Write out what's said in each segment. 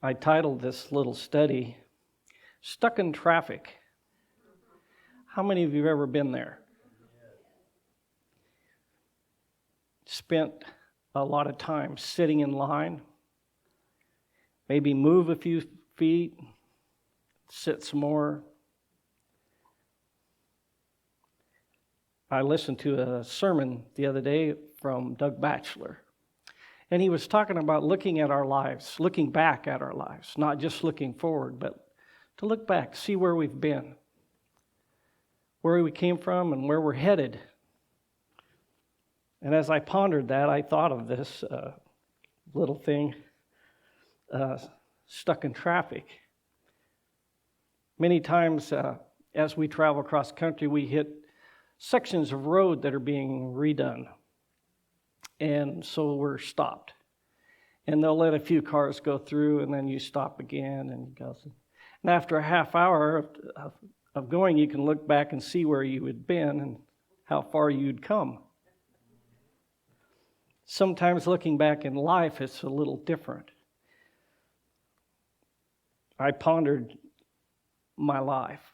I titled this little study, Stuck in Traffic. How many of you have ever been there? Spent a lot of time sitting in line, maybe move a few feet, sit some more. I listened to a sermon the other day from Doug Batchelor, and he was talking about looking at our lives, looking back at our lives, not just looking forward, but to look back, see where we've been, where we came from, and where we're headed. And as I pondered that, I thought of this little thing, stuck in traffic. Many times as we travel across country, we hit sections of road that are being redone. And so we're stopped. And they'll let a few cars go through, and then you stop again. And after a half hour of going, you can look back and see where you had been and how far you'd come. Sometimes looking back in life, it's a little different. I pondered my life,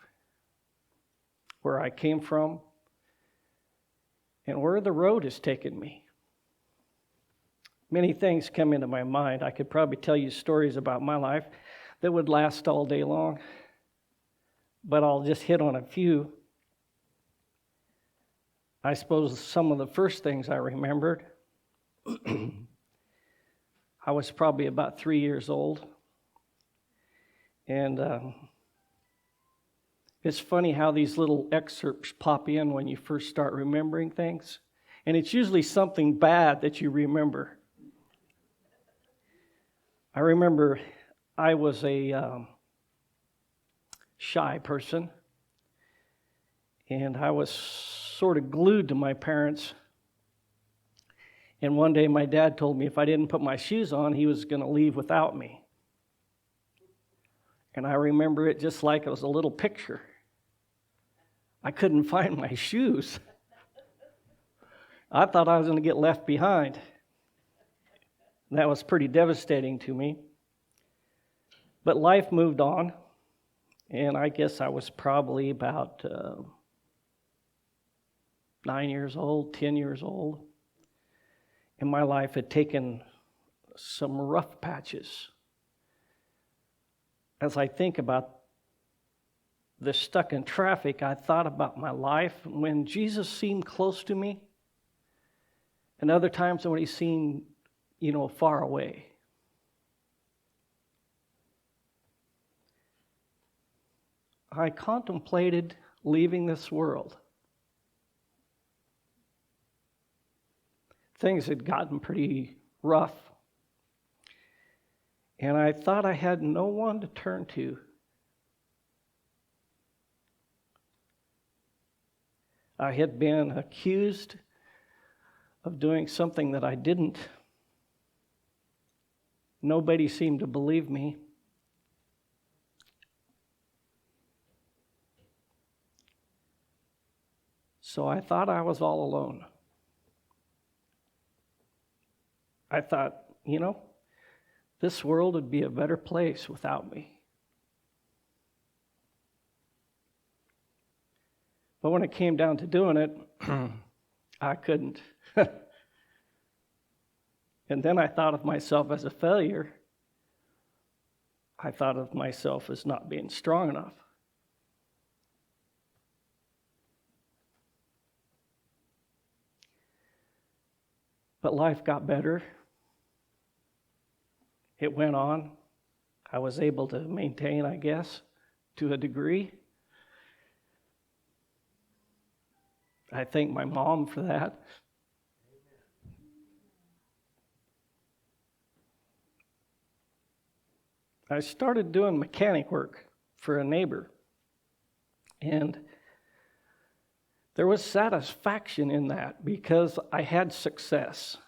where I came from, and where the road has taken me. Many things come into my mind. I could probably tell you stories about my life that would last all day long, but I'll just hit on a few. I suppose some of the first things I remembered, I was probably about 3 years old, and it's funny how these little excerpts pop in when you first start remembering things. And it's usually something bad that you remember. I remember I was a shy person. And I was sort of glued to my parents. And one day my dad told me if I didn't put my shoes on, he was going to leave without me. And I remember it just like it was a little picture. I couldn't find my shoes. I thought I was going to get left behind. That was pretty devastating to me. But life moved on, and I guess I was probably about 9 years old, 10 years old. And my life had taken some rough patches. As I think about the stuck in traffic, I thought about my life when Jesus seemed close to me, and other times when he seemed, far away. I contemplated leaving this world. Things had gotten pretty rough, and I thought I had no one to turn to. I had been accused of doing something that I didn't. Nobody seemed to believe me. So I thought I was all alone. I thought, this world would be a better place without me. But when it came down to doing it, I couldn't. And then I thought of myself as a failure. I thought of myself as not being strong enough. But life got better. It went on. I was able to maintain, I guess, to a degree. I thank my mom for that. I started doing mechanic work for a neighbor, and there was satisfaction in that because I had success.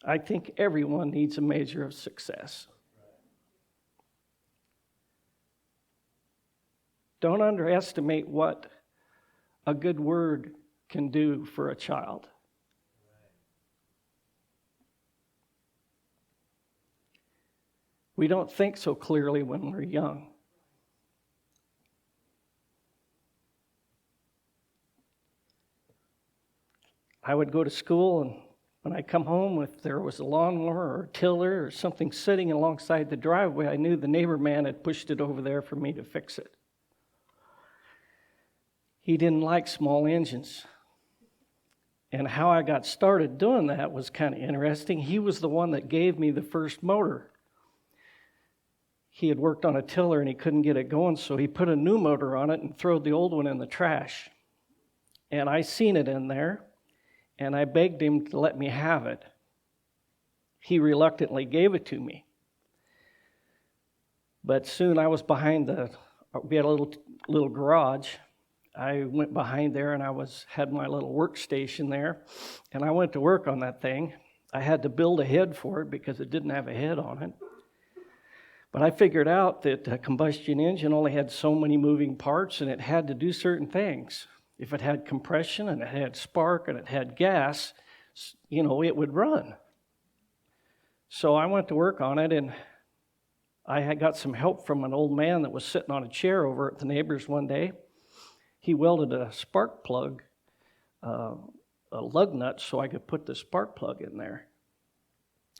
I think everyone needs a measure of success. Don't underestimate what a good word can do for a child. We don't think so clearly when we're young. I would go to school, and when I come home, if there was a lawnmower or a tiller or something sitting alongside the driveway, I knew the neighbor man had pushed it over there for me to fix it. He didn't like small engines. And how I got started doing that was kind of interesting. He was the one that gave me the first motor. He had worked on a tiller and he couldn't get it going, so he put a new motor on it and threw the old one in the trash. And I seen it in there, and I begged him to let me have it. He reluctantly gave it to me. But soon I was behind we had a little garage. I went behind there and had my little workstation there, and I went to work on that thing. I had to build a head for it because it didn't have a head on it. But I figured out that a combustion engine only had so many moving parts, and it had to do certain things. If it had compression and it had spark and it had gas, it would run. So I went to work on it, and I had got some help from an old man that was sitting on a chair over at the neighbor's one day. He welded a spark plug, a lug nut, so I could put the spark plug in there,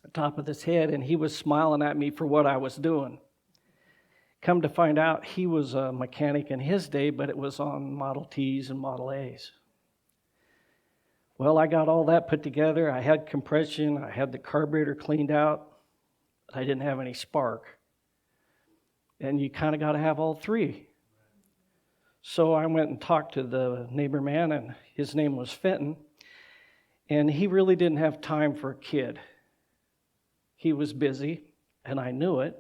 on top of this head, and he was smiling at me for what I was doing. Come to find out, he was a mechanic in his day, but it was on Model Ts and Model As. Well, I got all that put together. I had compression. I had the carburetor cleaned out. I didn't have any spark. And you kind of got to have all three. So I went and talked to the neighbor man, and his name was Fenton, and he really didn't have time for a kid. He was busy, and I knew it.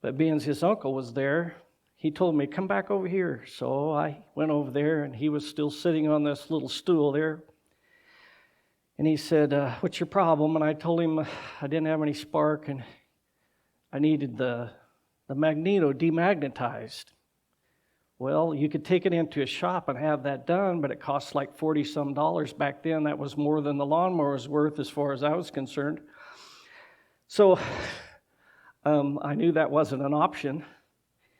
But being his uncle was there, he told me, come back over here. So I went over there, and he was still sitting on this little stool there. And he said, what's your problem? And I told him I didn't have any spark, and I needed the magneto demagnetized. Well, you could take it into a shop and have that done, but it cost like $40-some back then. That was more than the lawnmower was worth as far as I was concerned. So I knew that wasn't an option.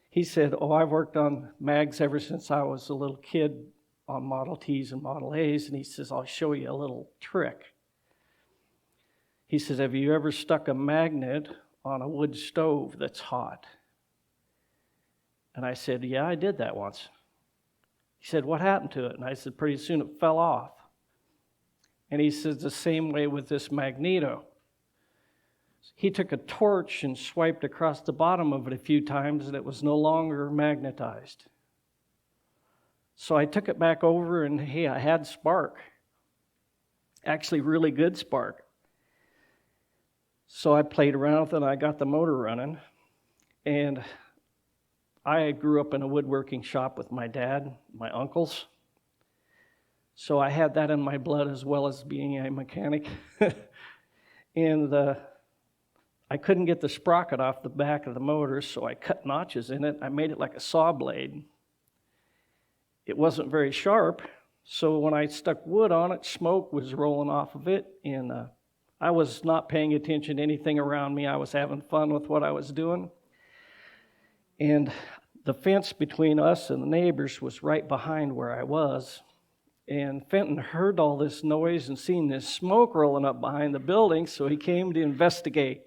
He said, I've worked on mags ever since I was a little kid on Model Ts and Model As, and he says, I'll show you a little trick. He says, have you ever stuck a magnet on a wood stove that's hot? And I said, yeah, I did that once. He said, what happened to it? And I said, pretty soon it fell off. And he says, the same way with this magneto. He took a torch and swiped across the bottom of it a few times, and it was no longer magnetized. So I took it back over, and hey, I had spark. Actually, really good spark. So I played around with it, and I got the motor running. And I grew up in a woodworking shop with my dad, my uncles. So I had that in my blood as well as being a mechanic. And I couldn't get the sprocket off the back of the motor, so I cut notches in it. I made it like a saw blade. It wasn't very sharp, so when I stuck wood on it, smoke was rolling off of it, and I was not paying attention to anything around me. I was having fun with what I was doing. And the fence between us and the neighbors was right behind where I was. And Fenton heard all this noise and seen this smoke rolling up behind the building, so he came to investigate.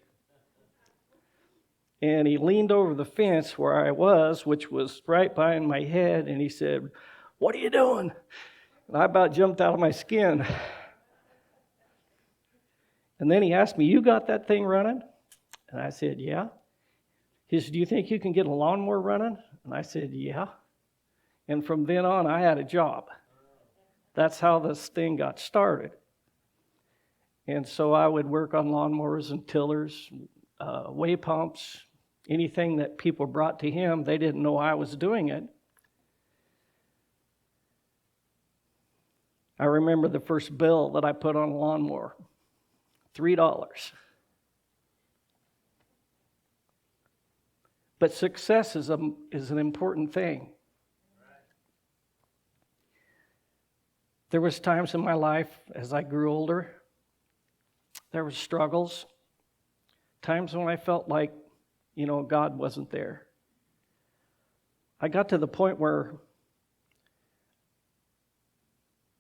And he leaned over the fence where I was, which was right behind my head, and he said, what are you doing? And I about jumped out of my skin. And then he asked me, you got that thing running? And I said, yeah. He said, do you think you can get a lawnmower running? And I said, yeah. And from then on, I had a job. That's how this thing got started. And so I would work on lawnmowers and tillers, way pumps, anything that people brought to him. They didn't know I was doing it. I remember the first bill that I put on a lawnmower, $3. But success is an important thing. There was times in my life as I grew older, there were struggles. times when I felt like, God wasn't there. I got to the point where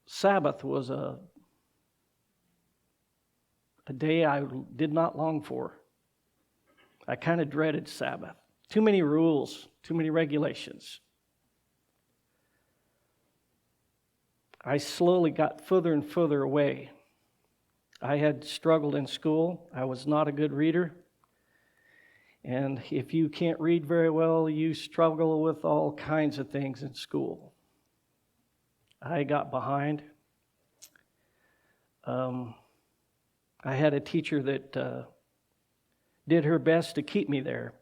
Sabbath was a day I did not long for. I kind of dreaded Sabbath. Too many rules, too many regulations. I slowly got further and further away. I had struggled in school. I was not a good reader. And if you can't read very well, you struggle with all kinds of things in school. I got behind. I had a teacher that did her best to keep me there.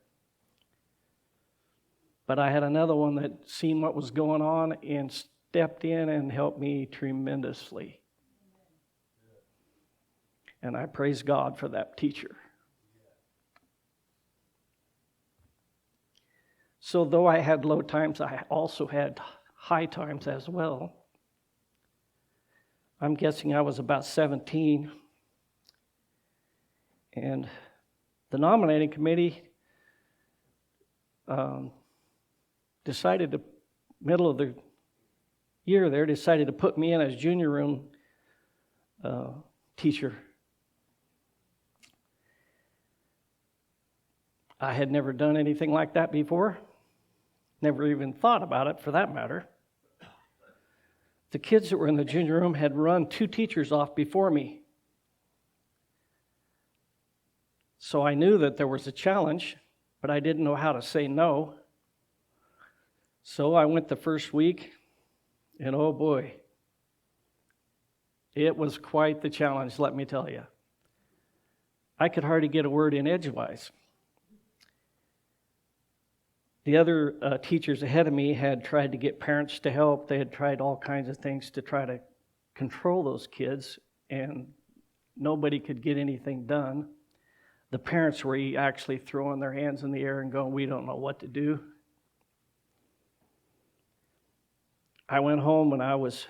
But I had another one that seen what was going on and stepped in and helped me tremendously. And I praise God for that teacher. So though I had low times, I also had high times as well. I'm guessing I was about 17. And the nominating committee decided to, middle of the year there, decided to put me in as junior room teacher. I had never done anything like that before. Never even thought about it, for that matter. The kids that were in the junior room had run 2 teachers off before me. So I knew that there was a challenge, but I didn't know how to say no. So I went the first week, and oh boy, it was quite the challenge, let me tell you. I could hardly get a word in edgewise. The other teachers ahead of me had tried to get parents to help. They had tried all kinds of things to try to control those kids, and nobody could get anything done. The parents were actually throwing their hands in the air and going, "We don't know what to do." I went home and I was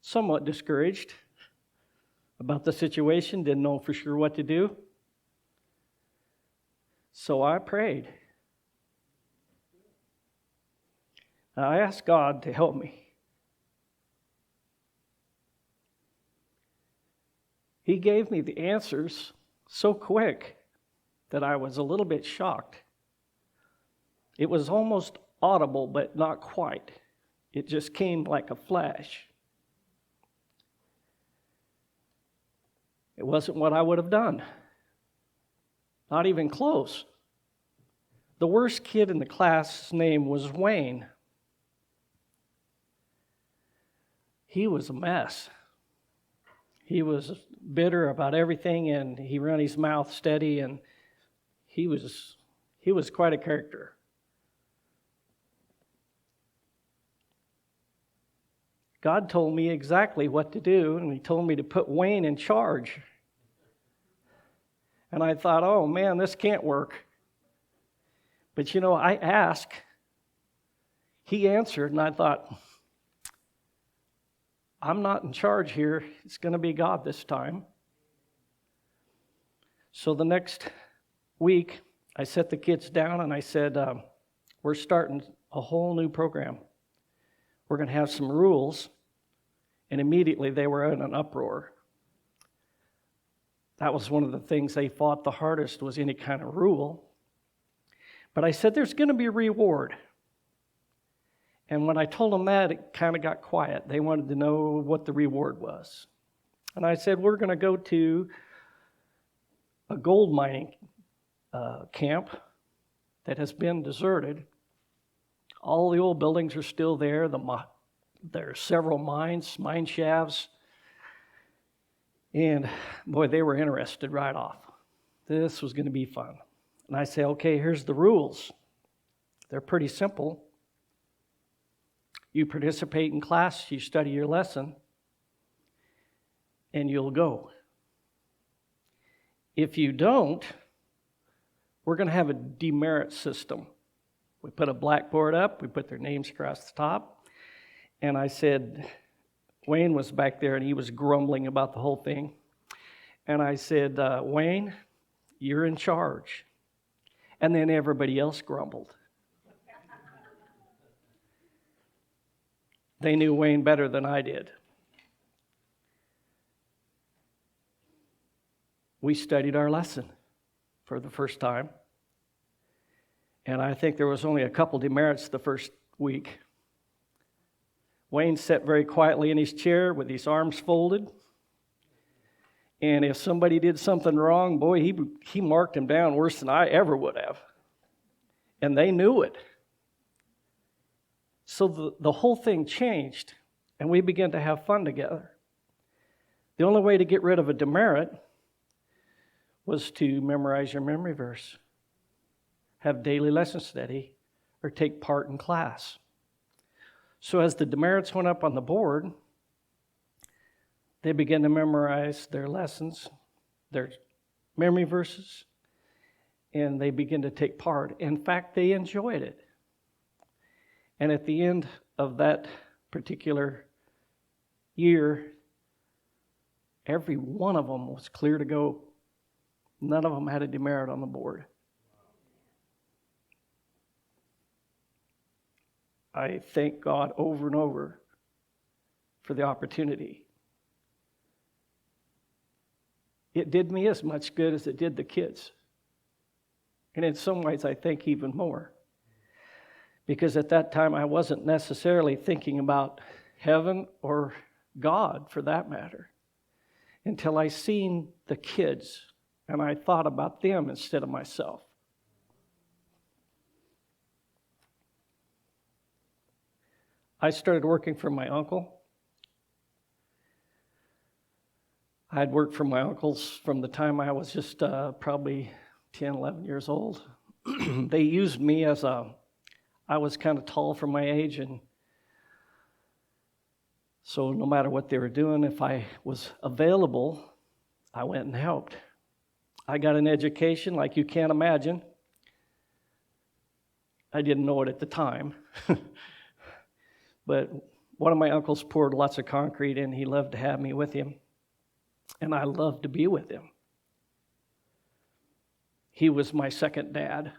somewhat discouraged about the situation, didn't know for sure what to do. So I prayed. I asked God to help me. He gave me the answers so quick that I was a little bit shocked. It was almost audible, but not quite. It just came like a flash. It wasn't what I would have done. Not even close. The worst kid in the class's name was Wayne. He was a mess. He was bitter about everything, and he ran his mouth steady, and he was quite a character. God told me exactly what to do, and He told me to put Wayne in charge. And I thought, oh man, this can't work. But I asked, He answered, and I thought, I'm not in charge here. It's going to be God this time. So the next week, I set the kids down and I said, we're starting a whole new program. We're going to have some rules. And immediately they were in an uproar. That was one of the things they fought the hardest, was any kind of rule. But I said, there's going to be a reward. And when I told them that, it kind of got quiet. They wanted to know what the reward was. And I said, we're going to go to a gold mining camp that has been deserted. All the old buildings are still there. There are several mine shafts. And boy, they were interested right off. This was going to be fun. And I say, okay, here's the rules. They're pretty simple. You participate in class, you study your lesson, and you'll go. If you don't, we're going to have a demerit system. We put a blackboard up, we put their names across the top, and I said, Wayne was back there and he was grumbling about the whole thing. And I said, Wayne, you're in charge. And then everybody else grumbled. They knew Wayne better than I did. We studied our lesson for the first time. And I think there was only a couple demerits the first week. Wayne sat very quietly in his chair with his arms folded. And if somebody did something wrong, boy, he marked him down worse than I ever would have. And they knew it. So the whole thing changed, and we began to have fun together. The only way to get rid of a demerit was to memorize your memory verse, have daily lesson study, or take part in class. So as the demerits went up on the board, they began to memorize their lessons, their memory verses, and they began to take part. In fact, they enjoyed it. And at the end of that particular year, every one of them was clear to go. None of them had a demerit on the board. I thank God over and over for the opportunity. It did me as much good as it did the kids. And in some ways, I think even more. Because at that time, I wasn't necessarily thinking about heaven or God, for that matter, until I seen the kids, and I thought about them instead of myself. I started working for my uncle. I had worked for my uncles from the time I was just probably 10, 11 years old. They used me as I was kind of tall for my age, and so no matter what they were doing, if I was available, I went and helped. I got an education like you can't imagine. I didn't know it at the time. But one of my uncles poured lots of concrete, and he loved to have me with him. And I loved to be with him. He was my second dad.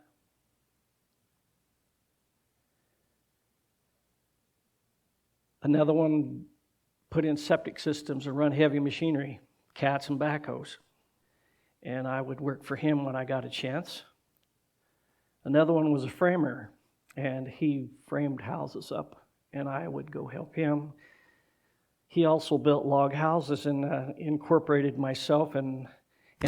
Another one put in septic systems and run heavy machinery, cats and backhoes. And I would work for him when I got a chance. Another one was a framer, and he framed houses up, and I would go help him. He also built log houses and incorporated myself and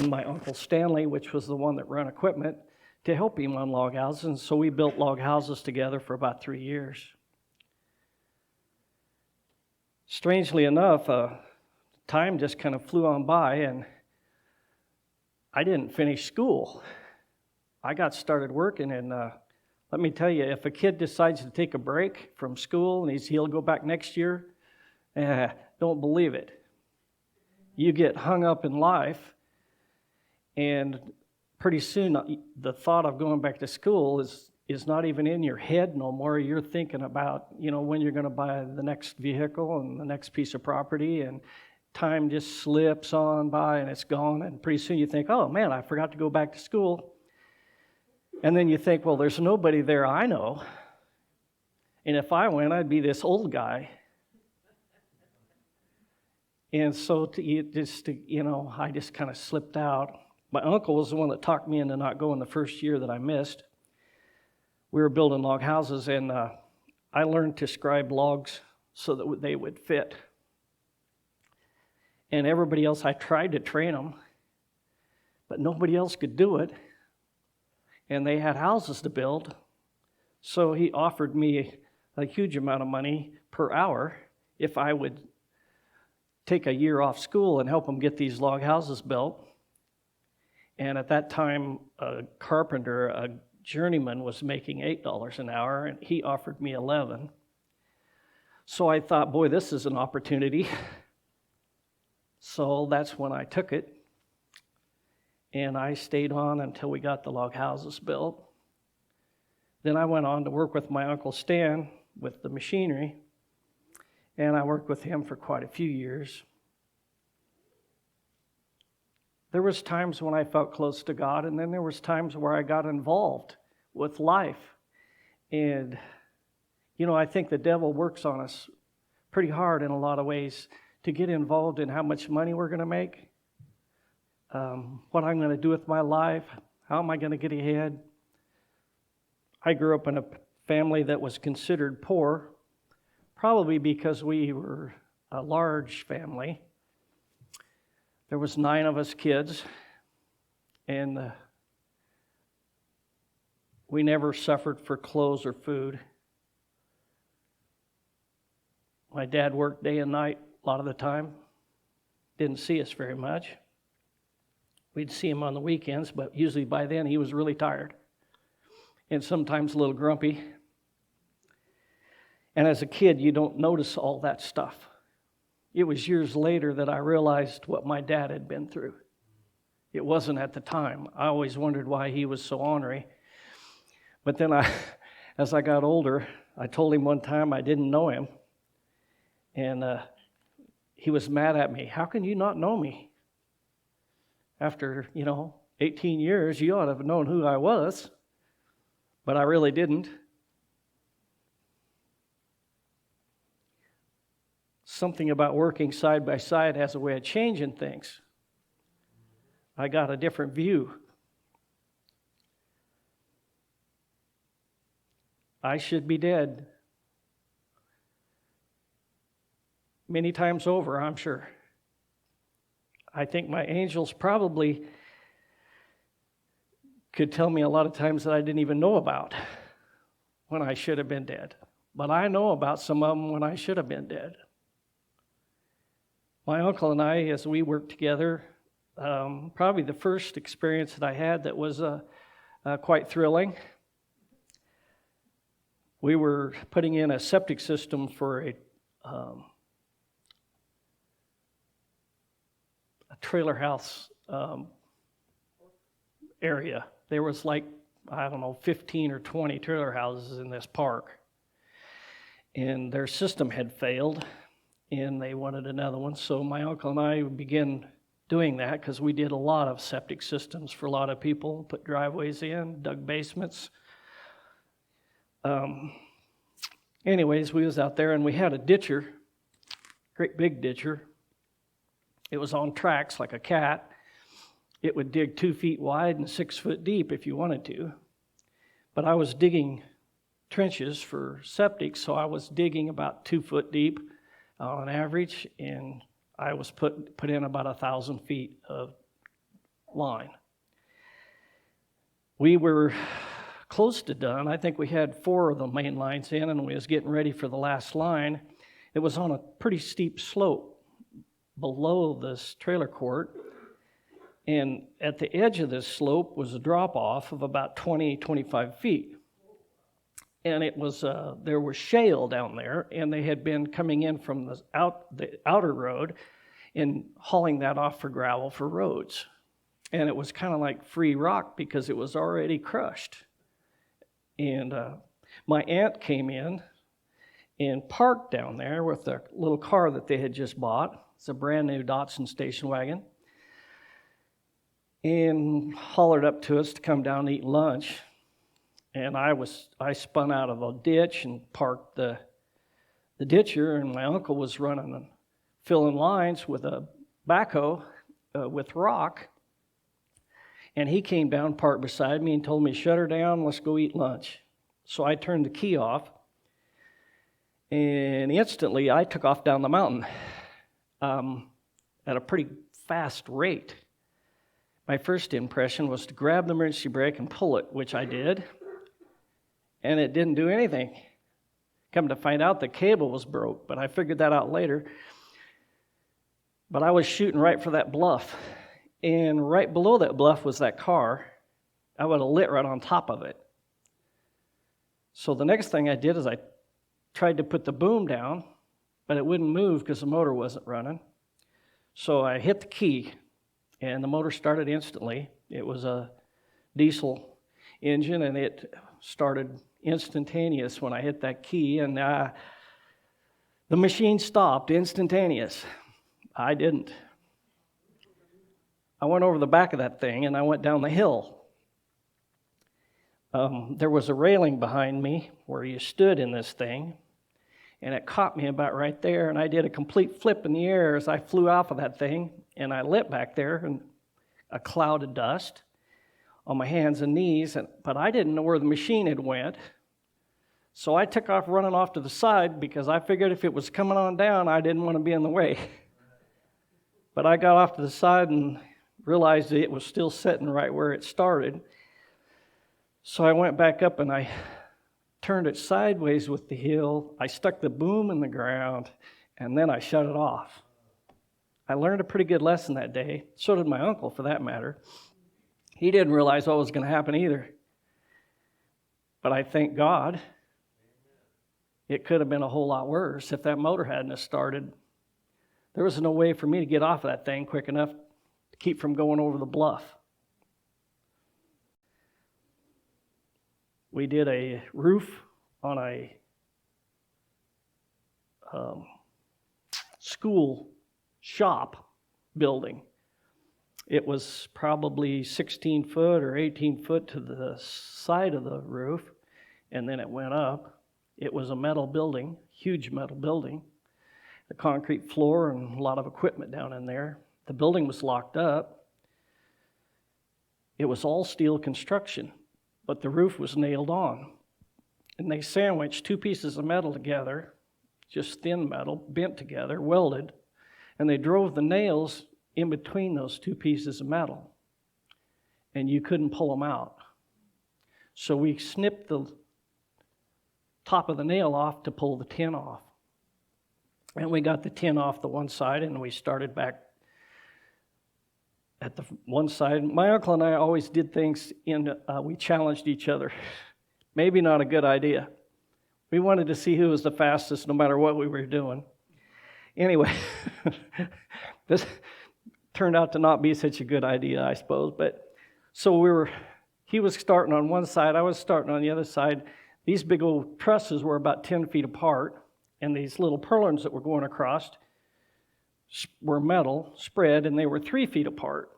my Uncle Stanley, which was the one that ran equipment, to help him on log houses. And so we built log houses together for about 3 years. Strangely enough, time just kind of flew on by, and I didn't finish school. I got started working, and let me tell you, if a kid decides to take a break from school and he'll go back next year, don't believe it. You get hung up in life, and pretty soon the thought of going back to school is not even in your head no more. You're thinking about, when you're going to buy the next vehicle and the next piece of property, and time just slips on by and it's gone, and pretty soon you think, oh man, I forgot to go back to school. And then you think, well, there's nobody there I know, and if I went, I'd be this old guy. And so I just kind of slipped out. My uncle was the one that talked me into not going the first year that I missed. We were building log houses, and I learned to scribe logs so that they would fit. And everybody else, I tried to train them, but nobody else could do it. And they had houses to build. So he offered me a huge amount of money per hour if I would take a year off school and help them get these log houses built. And at that time, a carpenter, a journeyman, was making $8 an hour, and he offered me $11. So I thought, boy, this is an opportunity. So that's when I took it. And I stayed on until we got the log houses built. Then I went on to work with my Uncle Stan with the machinery, and I worked with him for quite a few years. There was times when I felt close to God, and then there was times where I got involved with life. And, I think the devil works on us pretty hard in a lot of ways to get involved in how much money we're going to make, what I'm going to do with my life, how am I going to get ahead. I grew up in a family that was considered poor, probably because we were a large family. There was 9 of us kids, and we never suffered for clothes or food. My dad worked day and night a lot of the time. Didn't see us very much. We'd see him on the weekends, but usually by then he was really tired and sometimes a little grumpy. And as a kid, you don't notice all that stuff. It was years later that I realized what my dad had been through. It wasn't at the time. I always wondered why he was so ornery. But then as I got older, I told him one time I didn't know him. And he was mad at me. How can you not know me? After, 18 years, you ought to have known who I was. But I really didn't. Something about working side by side has a way of changing things. I got a different view. I should be dead. Many times over, I'm sure. I think my angels probably could tell me a lot of times that I didn't even know about when I should have been dead. But I know about some of them when I should have been dead. My uncle and I, as we worked together, probably the first experience that I had that was quite thrilling. We were putting in a septic system for a trailer house area. There was 15 or 20 trailer houses in this park. And their system had failed, and they wanted another one. So my uncle and I began doing that because we did a lot of septic systems for a lot of people, put driveways in, dug basements. Anyways, we was out there, and we had a ditcher, great big ditcher. It was on tracks like a cat. It would dig 2 feet wide and 6 foot deep if you wanted to. But I was digging trenches for septic, so I was digging about 2 foot deep on average, and I was put in about 1,000 feet of line. We were close to done. I think we had 4 of the main lines in, and we was getting ready for the last line. It was on a pretty steep slope below this trailer court, and at the edge of this slope was a drop-off of about 25 feet. And it was there was shale down there, and they had been coming in from the outer road and hauling that off for gravel for roads. And it was kind of like free rock because it was already crushed. And my aunt came in and parked down there with a little car that they had just bought. It's a brand new Datsun station wagon. And hollered up to us to come down and eat lunch. And I spun out of a ditch and parked the ditcher, and my uncle was running and filling lines with a backhoe with rock. And he came down, parked beside me, and told me, "Shut her down, let's go eat lunch." So I turned the key off, and instantly I took off down the mountain at a pretty fast rate. My first impression was to grab the emergency brake and pull it, which I did, and it didn't do anything. Come to find out, the cable was broke, but I figured that out later. But I was shooting right for that bluff, and right below that bluff was that car. I would have lit right on top of it. So the next thing I did is I tried to put the boom down, but it wouldn't move because the motor wasn't running. So I hit the key, and the motor started instantly. It was a diesel engine, and it started instantaneous when I hit that key, and the machine stopped instantaneous. I didn't. I went over the back of that thing, and I went down the hill. There was a railing behind me where you stood in this thing, and it caught me about right there, and I did a complete flip in the air as I flew off of that thing, and I lit back there in a cloud of dust on my hands and knees, but I didn't know where the machine had went. So I took off running off to the side because I figured if it was coming on down, I didn't want to be in the way. But I got off to the side and realized that it was still sitting right where it started. So I went back up and I turned it sideways with the heel. I stuck the boom in the ground, and then I shut it off. I learned a pretty good lesson that day. So did my uncle, for that matter. He didn't realize what was going to happen either. But I thank God. It could have been a whole lot worse if that motor hadn't started. There was no way for me to get off of that thing quick enough to keep from going over the bluff. We did a roof on a school shop building. It was probably 16 foot or 18 foot to the side of the roof, and then it went up. It was a metal building, huge metal building, a concrete floor and a lot of equipment down in there. The building was locked up. It was all steel construction, but the roof was nailed on. And they sandwiched two pieces of metal together, just thin metal, bent together, welded, and they drove the nails in between those two pieces of metal. And you couldn't pull them out. So we snipped the top of the nail off to pull the tin off. And we got the tin off the one side, and we started back at the one side. My uncle and I always did things we challenged each other. Maybe not a good idea. We wanted to see who was the fastest no matter what we were doing. Anyway, this turned out to not be such a good idea, I suppose. But so he was starting on one side, I was starting on the other side. These big old trusses were about 10 feet apart, and these little purlins that were going across were metal, spread, and they were 3 feet apart.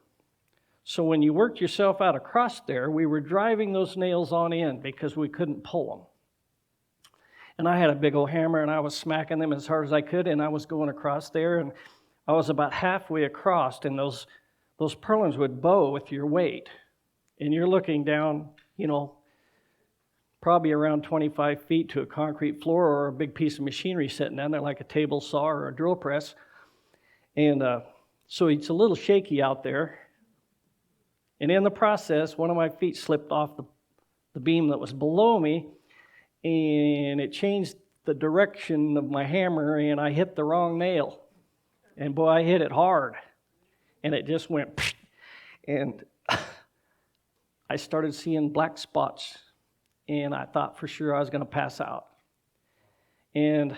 So when you worked yourself out across there, we were driving those nails on in because we couldn't pull them. And I had a big old hammer, and I was smacking them as hard as I could, and I was going across there, and I was about halfway across, and those purlins would bow with your weight. And you're looking down, probably around 25 feet to a concrete floor or a big piece of machinery sitting down there like a table saw or a drill press. And so it's a little shaky out there. And in the process, one of my feet slipped off the beam that was below me, and it changed the direction of my hammer, and I hit the wrong nail. And boy, I hit it hard. And it just went, and I started seeing black spots. And I thought for sure I was going to pass out. And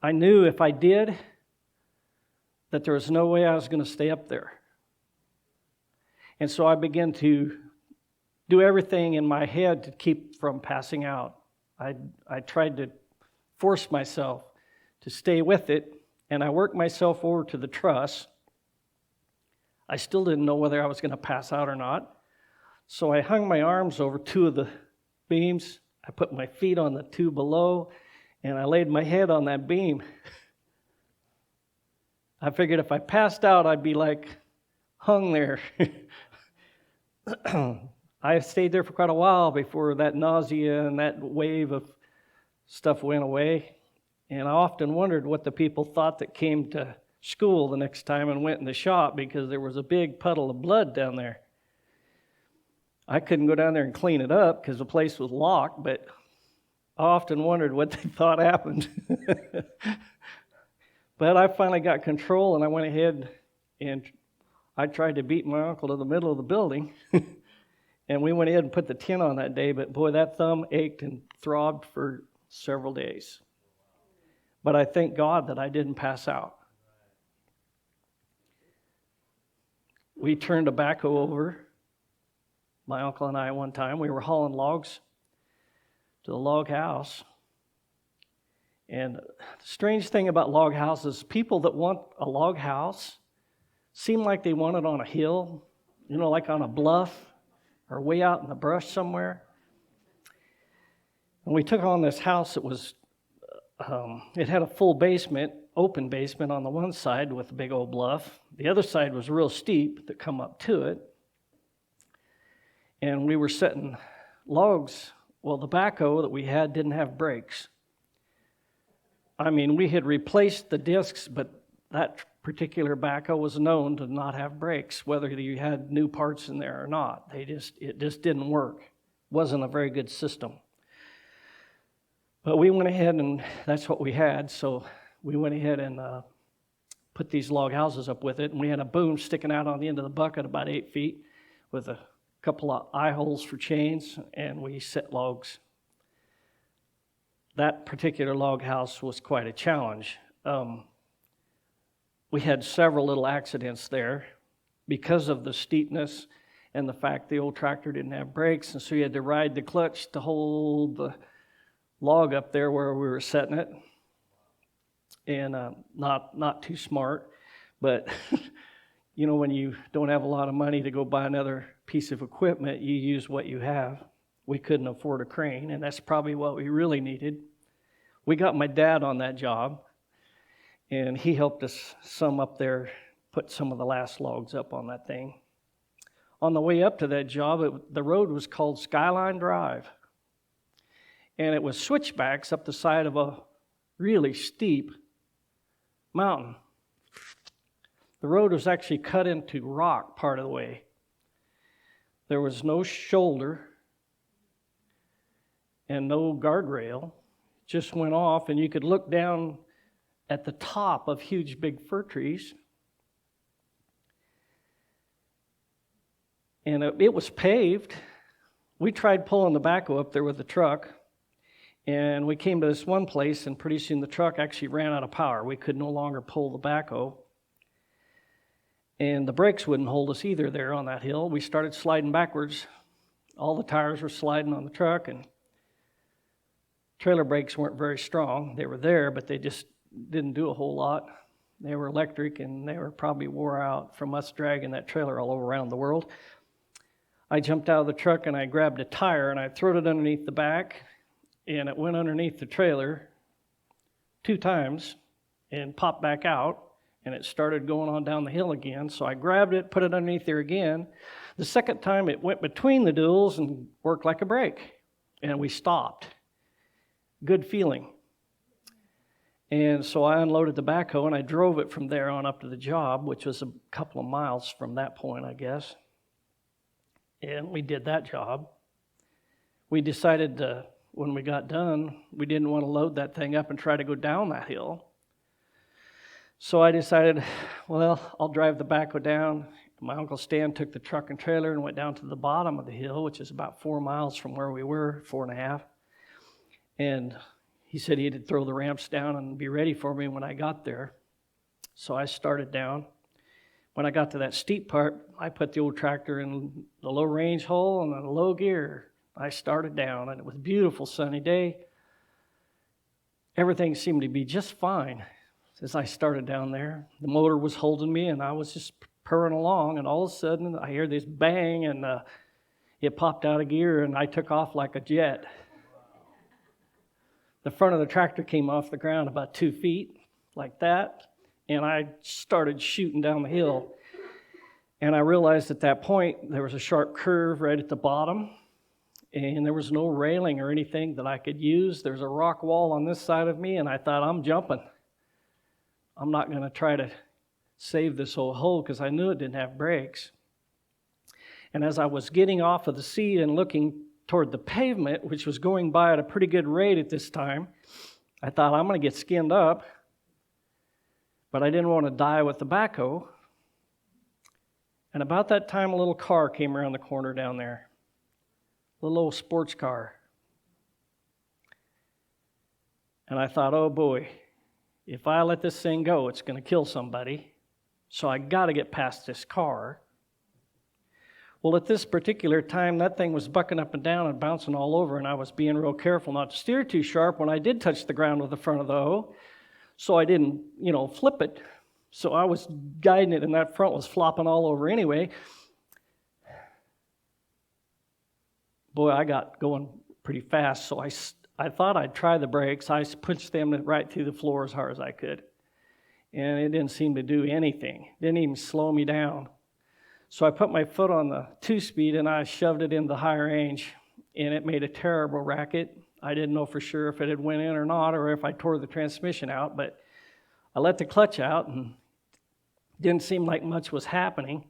I knew if I did, that there was no way I was going to stay up there. And so I began to do everything in my head to keep from passing out. I tried to force myself to stay with it, and I worked myself over to the truss. I still didn't know whether I was going to pass out or not. So I hung my arms over two of the beams. I put my feet on the two below, and I laid my head on that beam. I figured if I passed out, I'd be like hung there. I stayed there for quite a while before that nausea and that wave of stuff went away. And I often wondered what the people thought that came to school the next time and went in the shop, because there was a big puddle of blood down there. I couldn't go down there and clean it up because the place was locked, but I often wondered what they thought happened. But I finally got control, and I went ahead and I tried to beat my uncle to the middle of the building. And we went ahead and put the tin on that day, but boy, that thumb ached and throbbed for several days. But I thank God that I didn't pass out. We turned tobacco over, my uncle and I, one time. We were hauling logs to the log house. And the strange thing about log houses, people that want a log house seemed like they wanted on a hill, like on a bluff or way out in the brush somewhere. And we took on this house that was, it had a full basement, open basement on the one side with a big old bluff. The other side was real steep that come up to it. And we were setting logs. Well, the backhoe that we had didn't have brakes. I mean, we had replaced the discs, but that particular backhoe was known to not have brakes, whether you had new parts in there or not. It just didn't work. Wasn't a very good system. But we went ahead, and that's what we had, so we went ahead and put these log houses up with it, and we had a boom sticking out on the end of the bucket about 8 feet with a couple of eye holes for chains, and we set logs. That particular log house was quite a challenge. We had several little accidents there because of the steepness and the fact the old tractor didn't have brakes, and so you had to ride the clutch to hold the log up there where we were setting it. And not too smart, but when you don't have a lot of money to go buy another piece of equipment, you use what you have. We couldn't afford a crane, and that's probably what we really needed. We got my dad on that job, and he helped us some up there, put some of the last logs up on that thing. On the way up to that job, the road was called Skyline Drive, and it was switchbacks up the side of a really steep mountain. The road was actually cut into rock part of the way. There was no shoulder and no guardrail. Just went off, and you could look down at the top of huge big fir trees. And it was paved. We tried pulling the backhoe up there with the truck, and we came to this one place, and pretty soon the truck actually ran out of power. We could no longer pull the backhoe. And the brakes wouldn't hold us either there on that hill. We started sliding backwards. All the tires were sliding on the truck, and trailer brakes weren't very strong. They were there, but they just didn't do a whole lot. They were electric, and they were probably wore out from us dragging that trailer all over around the world. I jumped out of the truck, and I grabbed a tire, and I threw it underneath the back, and it went underneath the trailer 2 times and popped back out. And it started going on down the hill again. So I grabbed it, put it underneath there again. The second time it went between the duals and worked like a brake. And we stopped. Good feeling. And so I unloaded the backhoe and I drove it from there on up to the job, which was a couple of miles from that point, I guess. And we did that job. We decided when we got done, we didn't want to load that thing up and try to go down that hill. So I decided, well, I'll drive the backhoe down. My Uncle Stan took the truck and trailer and went down to the bottom of the hill, which is about 4 miles from where we were, 4.5. And he said he'd throw the ramps down and be ready for me when I got there. So I started down. When I got to that steep part, I put the old tractor in the low range hole and the low gear. I started down, and it was a beautiful sunny day. Everything seemed to be just fine. As I started down there, the motor was holding me, and I was just purring along, and all of a sudden, I hear this bang, and it popped out of gear, and I took off like a jet. The front of the tractor came off the ground about 2 feet, like that, and I started shooting down the hill. And I realized at that point, there was a sharp curve right at the bottom, and there was no railing or anything that I could use. There's a rock wall on this side of me, and I thought, I'm jumping. I'm not going to try to save this old hole because I knew it didn't have brakes. And as I was getting off of the seat and looking toward the pavement, which was going by at a pretty good rate at this time, I thought, I'm going to get skinned up. But I didn't want to die with the backhoe. And about that time, a little car came around the corner down there. A little old sports car. And I thought, oh boy, if I let this thing go, it's going to kill somebody. So I got to get past this car. Well, at this particular time, that thing was bucking up and down and bouncing all over, and I was being real careful not to steer too sharp when I did touch the ground with the front of the hoe. So I didn't, flip it. So I was guiding it, and that front was flopping all over anyway. Boy, I got going pretty fast, so I thought I'd try the brakes. I pushed them right through the floor as hard as I could. And it didn't seem to do anything. Didn't even slow me down. So I put my foot on the 2-speed and I shoved it into the higher range, and it made a terrible racket. I didn't know for sure if it had went in or not, or if I tore the transmission out, but I let the clutch out and didn't seem like much was happening.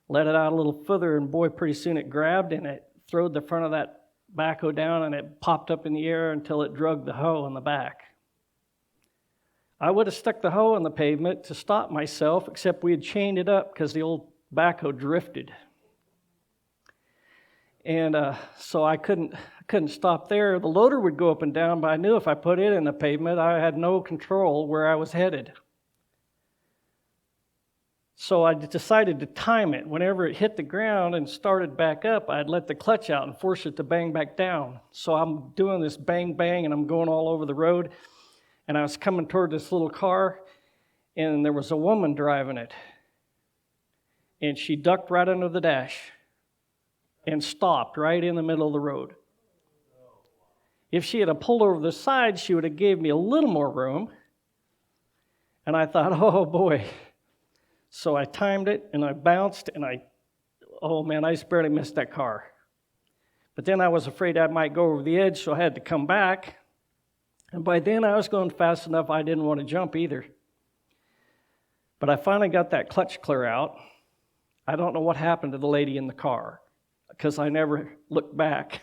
Let it out a little further, and boy, pretty soon it grabbed and it throwed the front of that backhoe down, and it popped up in the air until it drugged the hoe in the back. I would have stuck the hoe in the pavement to stop myself, except we had chained it up because the old backhoe drifted. And so I couldn't stop there. The loader would go up and down, but I knew if I put it in the pavement, I had no control where I was headed. So I decided to time it. Whenever it hit the ground and started back up, I'd let the clutch out and force it to bang back down. So I'm doing this bang, bang, and I'm going all over the road. And I was coming toward this little car, and there was a woman driving it. And she ducked right under the dash and stopped right in the middle of the road. If she had pulled over the side, she would have gave me a little more room. And I thought, oh boy. So I timed it, and I bounced, and I just barely missed that car. But then I was afraid I might go over the edge, so I had to come back. And by then I was going fast enough I didn't want to jump either. But I finally got that clutch clear out. I don't know what happened to the lady in the car, because I never looked back.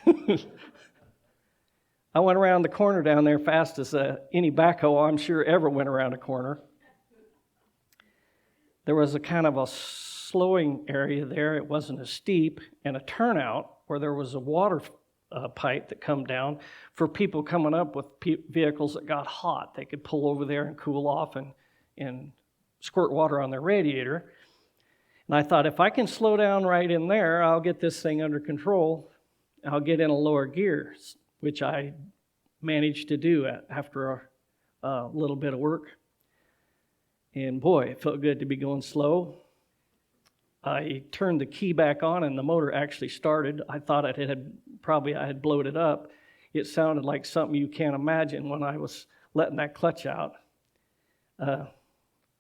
I went around the corner down there fast as any backhoe I'm sure ever went around a corner. There was a kind of a slowing area there. It wasn't as steep, and a turnout where there was a water pipe that come down for people coming up with vehicles that got hot. They could pull over there and cool off and squirt water on their radiator. And I thought, if I can slow down right in there, I'll get this thing under control. I'll get in a lower gear, which I managed to do after a little bit of work. And boy, it felt good to be going slow. I turned the key back on, and the motor actually started. I thought I had blown it up. It sounded like something you can't imagine when I was letting that clutch out.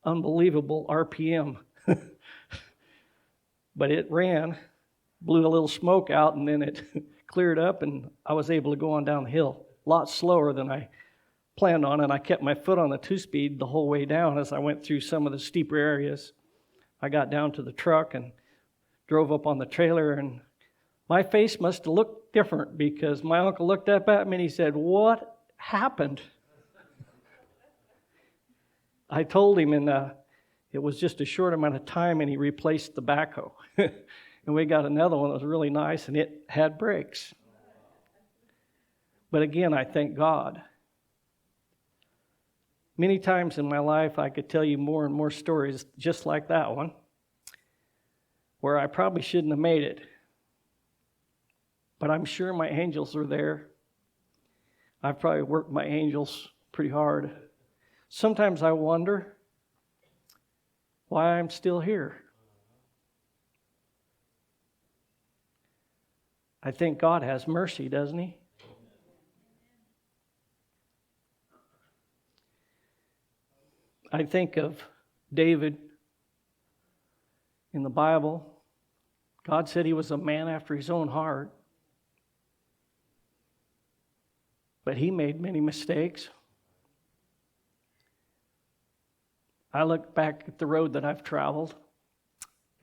Unbelievable RPM. But it ran, blew a little smoke out, and then it cleared up, and I was able to go on down the hill a lot slower than I planned on, and I kept my foot on the 2-speed the whole way down as I went through some of the steeper areas. I got down to the truck and drove up on the trailer, and my face must have looked different because my uncle looked up at me and he said, "What happened?" I told him, and it was just a short amount of time, and he replaced the backhoe. And we got another one that was really nice, and it had brakes. But again, I thank God. Many times in my life, I could tell you more and more stories just like that one, where I probably shouldn't have made it. But I'm sure my angels are there. I've probably worked my angels pretty hard. Sometimes I wonder why I'm still here. I think God has mercy, doesn't He? I think of David in the Bible. God said he was a man after His own heart. But he made many mistakes. I look back at the road that I've traveled,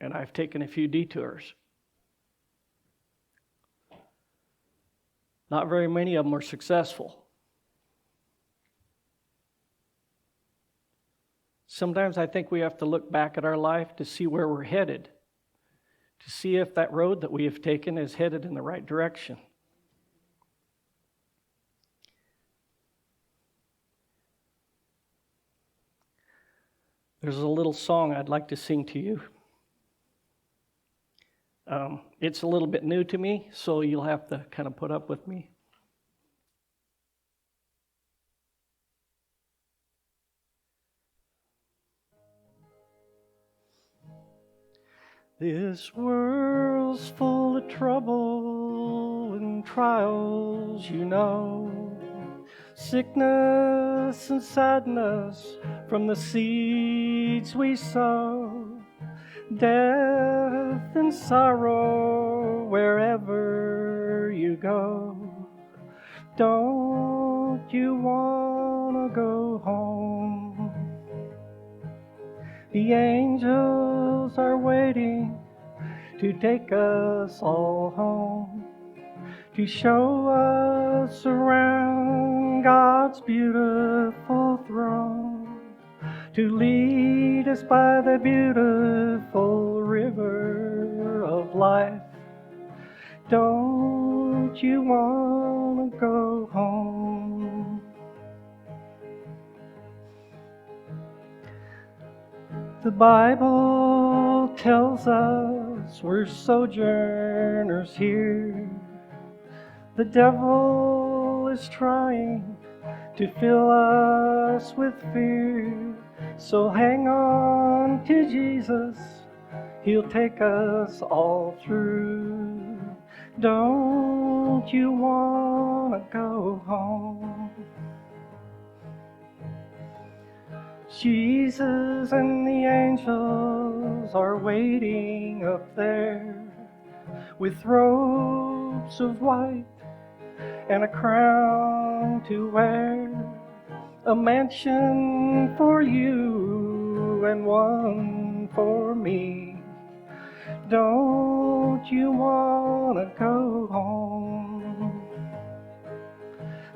and I've taken a few detours. Not very many of them were successful. Sometimes I think we have to look back at our life to see where we're headed, to see if that road that we have taken is headed in the right direction. There's a little song I'd like to sing to you. It's a little bit new to me, so you'll have to kind of put up with me. This world's full of trouble and trials, you know. Sickness and sadness from the seeds we sow. Death and sorrow wherever you go. Don't you wanna go home? The angels are waiting to take us all home, to show us around God's beautiful throne, to lead us by the beautiful river of life. Don't you want to go home? The Bible tells us we're sojourners here. The devil is trying to fill us with fear. So hang on to Jesus, He'll take us all through. Don't you want to go home? Jesus and the angels are waiting up there with robes of white and a crown to wear, a mansion for you and one for me. Don't you want to go home?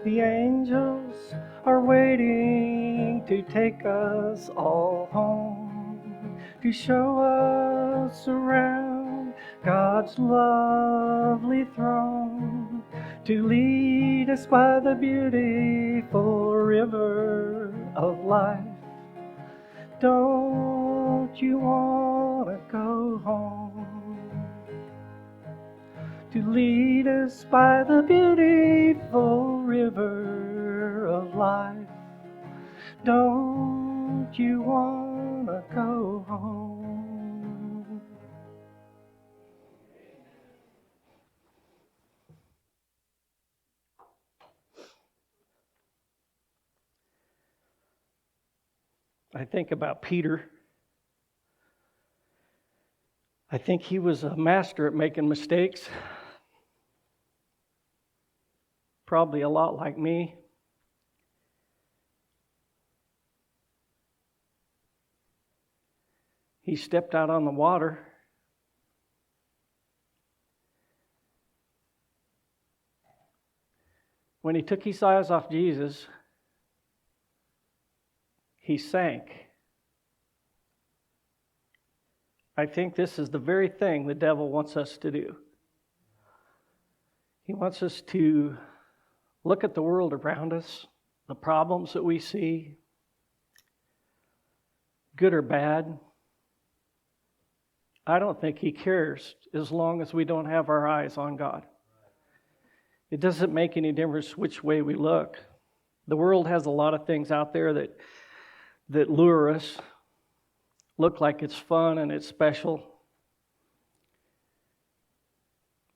The angels are waiting to take us all home, to show us around God's lovely throne, to lead us by the beautiful river of life. Don't you want to go home? To lead us by the beautiful river of life. Don't you want to go home? I think about Peter. I think he was a master at making mistakes. Probably a lot like me. He stepped out on the water. When he took his eyes off Jesus, he sank. I think this is the very thing the devil wants us to do. He wants us to look at the world around us, the problems that we see, good or bad. I don't think he cares as long as we don't have our eyes on God. It doesn't make any difference which way we look. The world has a lot of things out there that lure us, look like it's fun and it's special.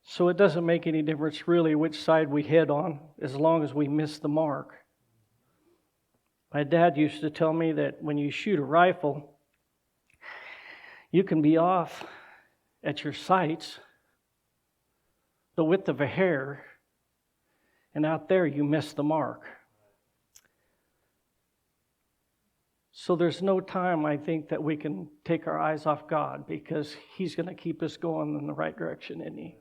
So it doesn't make any difference really which side we head on, as long as we miss the mark. My dad used to tell me that when you shoot a rifle, you can be off at your sights the width of a hair, and out there you miss the mark. So there's no time, I think, that we can take our eyes off God, because He's going to keep us going in the right direction, isn't He?